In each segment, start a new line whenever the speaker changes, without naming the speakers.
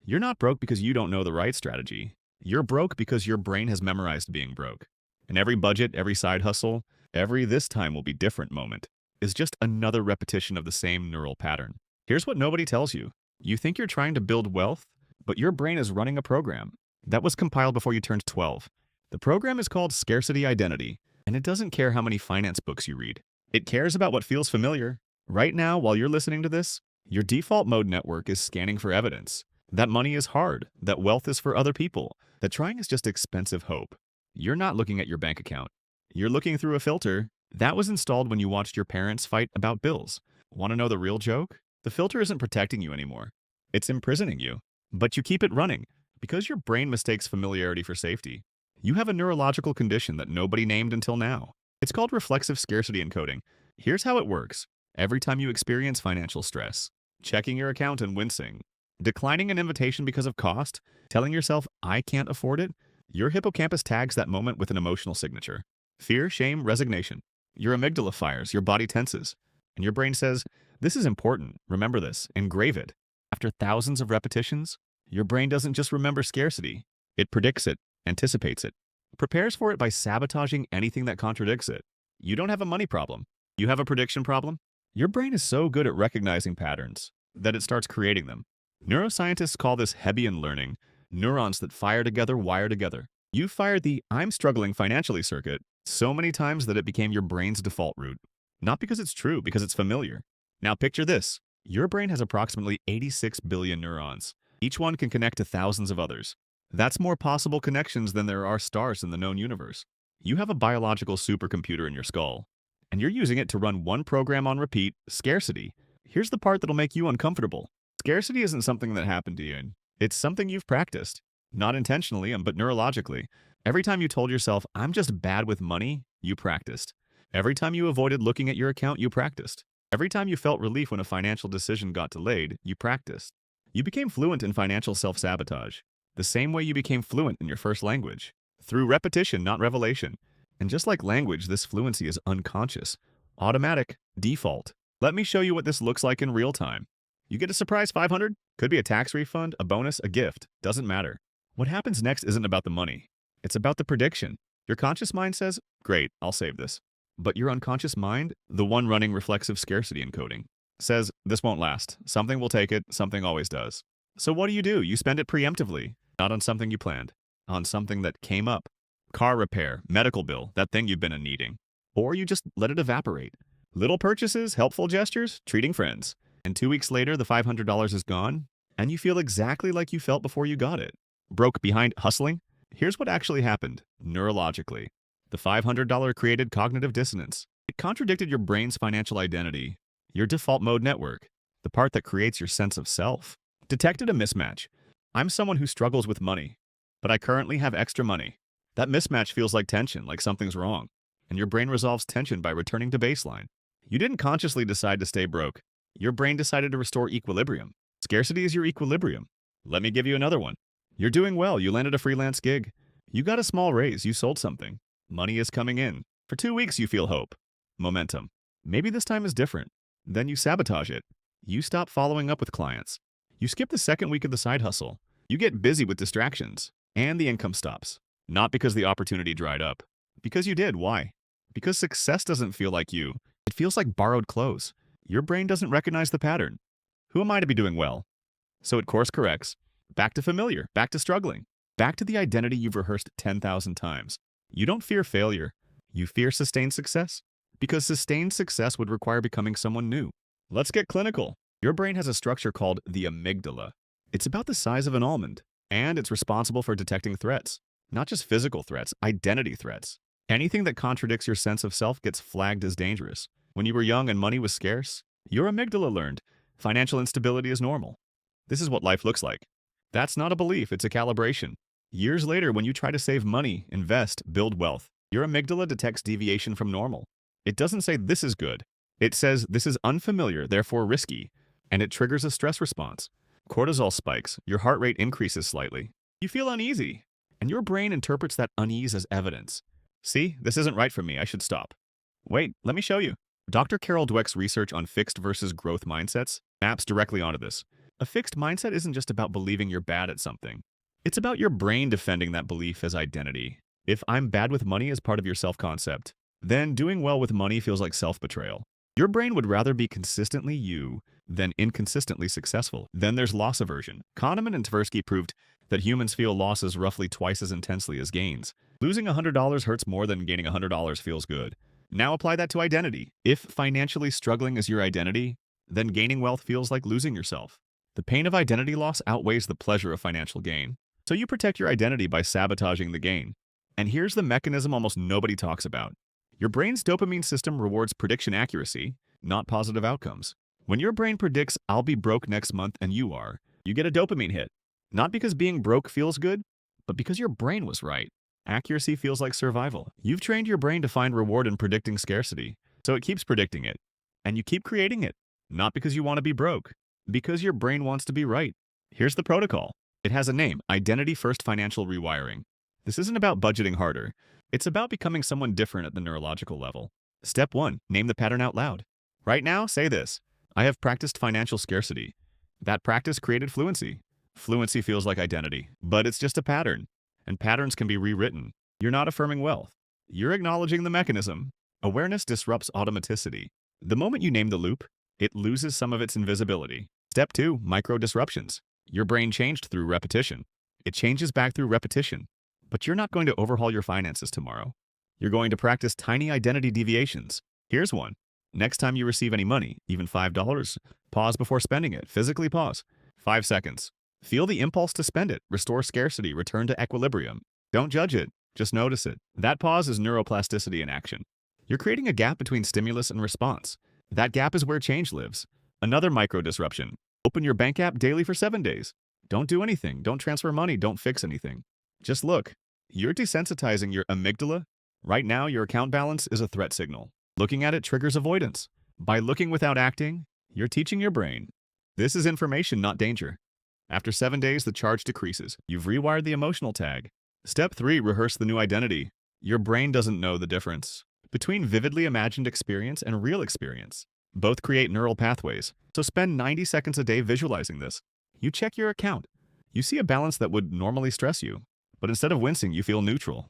You're not broke because you don't know the right strategy. You're broke because your brain has memorized being broke. And every budget, every side hustle, every "this time will be different" moment is just another repetition of the same neural pattern. Here's what nobody tells you. You think you're trying to build wealth, but your brain is running a program that was compiled before you turned 12. The program is called Scarcity Identity, and it doesn't care how many finance books you read. It cares about what feels familiar. Right now, while you're listening to this, your default mode network is scanning for evidence that money is hard, that wealth is for other people, that trying is just expensive hope. You're not looking at your bank account. You're looking through a filter that was installed when you watched your parents fight about bills. Want to know the real joke? The filter isn't protecting you anymore. It's imprisoning you. But you keep it running because your brain mistakes familiarity for safety. You have a neurological condition that nobody named until now. It's called reflexive scarcity encoding. Here's how it works. Every time you experience financial stress, checking your account and wincing, declining an invitation because of cost, telling yourself, "I can't afford it," your hippocampus tags that moment with an emotional signature. Fear, shame, resignation. Your amygdala fires, your body tenses, and your brain says, "This is important. Remember this. Engrave it." After thousands of repetitions, your brain doesn't just remember scarcity. It predicts it, anticipates it, prepares for it by sabotaging anything that contradicts it. You don't have a money problem. You have a prediction problem. Your brain is so good at recognizing patterns that it starts creating them. Neuroscientists call this Hebbian learning, neurons that fire together wire together. You fired the "I'm struggling financially" circuit so many times that it became your brain's default route. Not because it's true, because it's familiar. Now picture this. Your brain has approximately 86 billion neurons. Each one can connect to thousands of others. That's more possible connections than there are stars in the known universe. You have a biological supercomputer in your skull, and you're using it to run one program on repeat: scarcity. Here's the part that'll make you uncomfortable. Scarcity isn't something that happened to you. It's something you've practiced. Not intentionally, but neurologically. Every time you told yourself, "I'm just bad with money," you practiced. Every time you avoided looking at your account, you practiced. Every time you felt relief when a financial decision got delayed, you practiced. You became fluent in financial self-sabotage, the same way you became fluent in your first language. Through repetition, not revelation. And just like language, this fluency is unconscious, automatic, default. Let me show you what this looks like in real time. You get a surprise 500? Could be a tax refund, a bonus, a gift. Doesn't matter. What happens next isn't about the money. It's about the prediction. Your conscious mind says, "Great, I'll save this." But your unconscious mind, the one running reflexive scarcity encoding, says, "This won't last. Something will take it. Something always does." So what do? You spend it preemptively, not on something you planned, on something that came up. Car repair, medical bill, that thing you've been needing. Or you just let it evaporate. Little purchases, helpful gestures, treating friends. And 2 weeks later, the $500 is gone, and you feel exactly like you felt before you got it. Broke behind hustling? Here's what actually happened, neurologically. The $500 created cognitive dissonance. It contradicted your brain's financial identity, your default mode network, the part that creates your sense of self. Detected a mismatch. I'm someone who struggles with money, but I currently have extra money. That mismatch feels like tension, like something's wrong. And your brain resolves tension by returning to baseline. You didn't consciously decide to stay broke. Your brain decided to restore equilibrium. Scarcity is your equilibrium. Let me give you another one. You're doing well. You landed a freelance gig. You got a small raise. You sold something. Money is coming in. For 2 weeks, you feel hope. Momentum. Maybe this time is different. Then you sabotage it. You stop following up with clients. You skip the second week of the side hustle. You get busy with distractions. And the income stops. Not because the opportunity dried up. Because you did. Why? Because success doesn't feel like you. It feels like borrowed clothes. Your brain doesn't recognize the pattern. Who am I to be doing well? So it course corrects. Back to familiar. Back to struggling. Back to the identity you've rehearsed 10,000 times. You don't fear failure. You fear sustained success. Because sustained success would require becoming someone new. Let's get clinical. Your brain has a structure called the amygdala. It's about the size of an almond. And it's responsible for detecting threats. Not just physical threats, identity threats. Anything that contradicts your sense of self gets flagged as dangerous. When you were young and money was scarce, your amygdala learned financial instability is normal. This is what life looks like. That's not a belief, it's a calibration. Years later, when you try to save money, invest, build wealth, your amygdala detects deviation from normal. It doesn't say this is good. It says this is unfamiliar, therefore risky, and it triggers a stress response. Cortisol spikes, your heart rate increases slightly. You feel uneasy, and your brain interprets that unease as evidence. See, this isn't right for me, I should stop. Wait, let me show you. Dr. Carol Dweck's research on fixed versus growth mindsets maps directly onto this. A fixed mindset isn't just about believing you're bad at something. It's about your brain defending that belief as identity. If I'm bad with money is part of your self-concept, then doing well with money feels like self-betrayal. Your brain would rather be consistently you than inconsistently successful. Then there's loss aversion. Kahneman and Tversky proved that humans feel losses roughly twice as intensely as gains. Losing $100 hurts more than gaining $100 feels good. Now apply that to identity. If financially struggling is your identity, then gaining wealth feels like losing yourself. The pain of identity loss outweighs the pleasure of financial gain. So you protect your identity by sabotaging the gain. And here's the mechanism almost nobody talks about. Your brain's dopamine system rewards prediction accuracy, not positive outcomes. When your brain predicts, I'll be broke next month and you are, you get a dopamine hit. Not because being broke feels good, but because your brain was right. Accuracy feels like survival. You've trained your brain to find reward in predicting scarcity, so it keeps predicting it. And you keep creating it, not because you want to be broke, because your brain wants to be right. Here's the protocol. It has a name, Identity-First Financial Rewiring. This isn't about budgeting harder. It's about becoming someone different at the neurological level. Step 1. Name the pattern out loud. Right now, say this. I have practiced financial scarcity. That practice created fluency. Fluency feels like identity, but it's just a pattern. And patterns can be rewritten. You're not affirming wealth. You're acknowledging the mechanism. Awareness disrupts automaticity. The moment you name the loop, it loses some of its invisibility. Step 2. Micro disruptions. Your brain changed through repetition. It changes back through repetition. But you're not going to overhaul your finances tomorrow. You're going to practice tiny identity deviations. Here's one. Next time you receive any money, even $5, pause before spending it. Physically pause. 5 seconds. Feel the impulse to spend it. Restore scarcity. Return to equilibrium. Don't judge it. Just notice it. That pause is neuroplasticity in action. You're creating a gap between stimulus and response. That gap is where change lives. Another micro disruption. Open your bank app daily for 7 days. Don't do anything. Don't transfer money. Don't fix anything. Just look. You're desensitizing your amygdala. Right now, your account balance is a threat signal. Looking at it triggers avoidance. By looking without acting, you're teaching your brain. This is information, not danger. After 7 days, the charge decreases. You've rewired the emotional tag. Step 3. Rehearse the new identity. Your brain doesn't know the difference between vividly imagined experience and real experience. Both create neural pathways, so spend 90 seconds a day visualizing this. You check your account. You see a balance that would normally stress you, but instead of wincing, you feel neutral,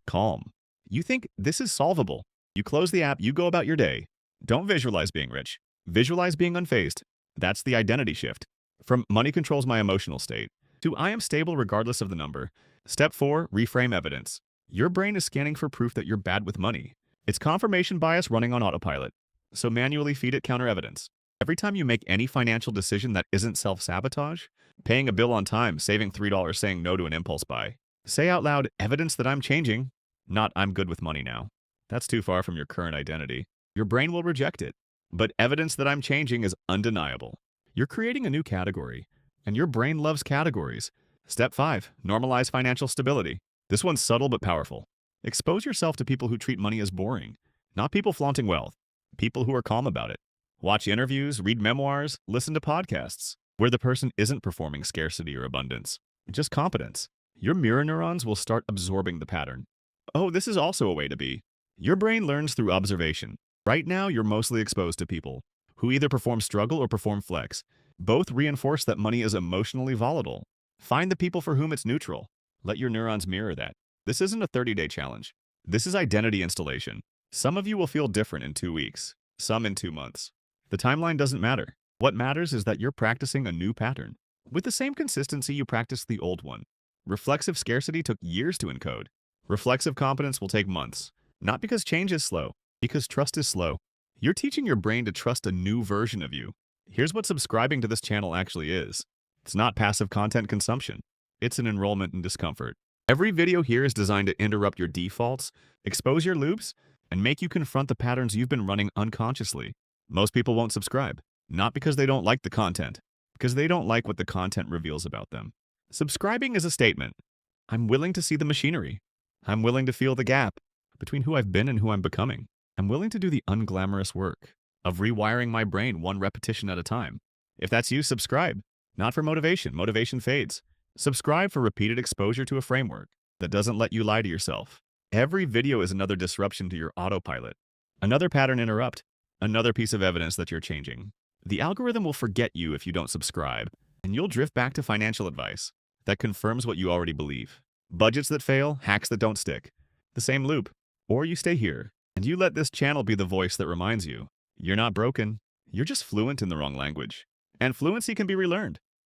calm. You think this is solvable. You close the app, you go about your day. Don't visualize being rich. Visualize being unfazed. That's the identity shift. From money controls my emotional state to I am stable regardless of the number. Step 4. Reframe evidence. Your brain is scanning for proof that you're bad with money. It's confirmation bias running on autopilot. So manually feed it counter evidence. Every time you make any financial decision that isn't self-sabotage, paying a bill on time, saving $3, saying no to an impulse buy, say out loud, evidence that I'm changing, not I'm good with money now. That's too far from your current identity. Your brain will reject it. But evidence that I'm changing is undeniable. You're creating a new category, and your brain loves categories. Step 5. Normalize financial stability. This one's subtle but powerful. Expose yourself to people who treat money as boring, not people flaunting wealth, people who are calm about it. Watch interviews, read memoirs, listen to podcasts where the person isn't performing scarcity or abundance, just competence. Your mirror neurons will start absorbing the pattern. Oh, this is also a way to be. Your brain learns through observation. Right now, you're mostly exposed to people who either perform struggle or perform flex. Both reinforce that money is emotionally volatile. Find the people for whom it's neutral. Let your neurons mirror that. This isn't a 30-day challenge. This is identity installation. Some of you will feel different in 2 weeks, some in 2 months. The timeline doesn't matter. What matters is that you're practicing a new pattern with the same consistency you practiced the old one. Reflexive scarcity took years to encode. Reflexive competence will take months. Not because change is slow, because trust is slow. You're teaching your brain to trust a new version of you. Here's what subscribing to this channel actually is. It's not passive content consumption. It's an enrollment in discomfort. Every video here is designed to interrupt your defaults, expose your loops, and make you confront the patterns you've been running unconsciously. Most people won't subscribe, not because they don't like the content, because they don't like what the content reveals about them. Subscribing is a statement. I'm willing to see the machinery. I'm willing to feel the gap between who I've been and who I'm becoming. I'm willing to do the unglamorous work of rewiring my brain one repetition at a time. If that's you, subscribe. Not for motivation. Motivation fades. Subscribe for repeated exposure to a framework that doesn't let you lie to yourself. Every video is another disruption to your autopilot. Another pattern interrupt. Another piece of evidence that you're changing. The algorithm will forget you if you don't subscribe. and you'll drift back to financial advice that confirms what you already believe. Budgets that fail, hacks that don't stick. The same loop. Or you stay here, and you let this channel be the voice that reminds you, you're not broken, you're just fluent in the wrong language. And fluency can be relearned.